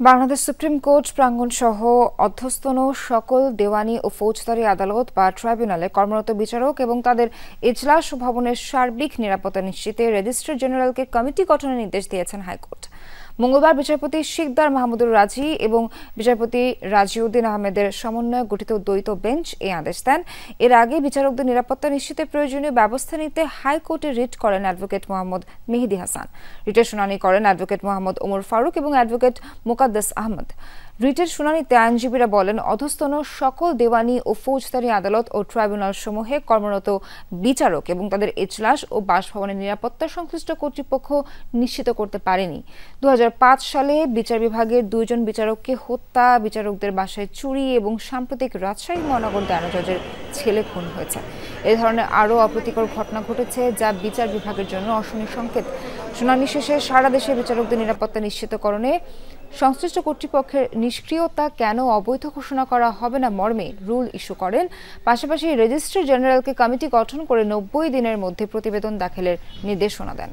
Bangladesh supreme court প্রাঙ্গণ সহ অধ্যস্তন সকল দেওয়ানি ও ফৌজদারি আদালত বা ট্রাইব্যুনালে কর্মরত বিচারক এবং তাদের এজলাস ভবনের সার্বিক নিরাপত্তা নিশ্চিতে রেজিস্ট্রার জেনারেলকে কমিটি গঠনের নির্দেশ দিয়েছেন হাইকোর্ট। মঙ্গলবার বিচারপতি শিকদার মাহমুদুর রাজি এবং বিচারপতি রাজিউদ্দিন আহমেদের সমন্বয়ে গঠিত দ্বৈত বেঞ্চ এই আদেশ দেন। এর আগে বিচারকদের নিরাপত্তা নিশ্চিতে প্রয়োজনীয় ব্যবস্থা নিতে হাইকোর্টে রিট করেন অ্যাডভোকেট মোহাম্মদ মেহেদী হাসান। রিটের শুনানি করেন অ্যাডভোকেট মোহাম্মদ ওমর ফারুক এবং অ্যাডভোকেট মোকাদ্দেস আহমদ। রিটের শুনানিতে আইনজীবীরা বলেন, অধস্তন সকল দেওয়ানি ও ফৌজদারি আদালত ও ট্রাইব্যুনাল সমূহে কর্মরত বিচারক এবং তাদের এজলাস ও বাসভবনের নিরাপত্তা সংশ্লিষ্ট কর্তৃপক্ষ নিশ্চিত করতে পারেনি। 2005 সালে বিচার বিভাগের 2 জন বিচারককে হত্যা, বিচারকদের বাসায় চুরি এবং সাম্প্রতিক রাজশাহী মহানগর দায়রা জজের ছেলে খুন হয়েছে। এ ধরনের আরও অপ্রীতিকর ঘটনা ঘটেছে, যা বিচার বিভাগের জন্য অশনি সংকেত। শুনানি শেষে সারা দেশে বিচারকদের নিরাপত্তা নিশ্চিতকরণে সংশ্লিষ্ট কর্তৃপক্ষের নিষ্ক্রিয়তা কেন অবৈধ ঘোষণা করা হবে না মর্মে রুল ইস্যু করেন। পাশাপাশি রেজিস্ট্রার জেনারেলকে কমিটি গঠন করে 90 দিনের মধ্যে প্রতিবেদন দাখিলের নির্দেশনা দেন।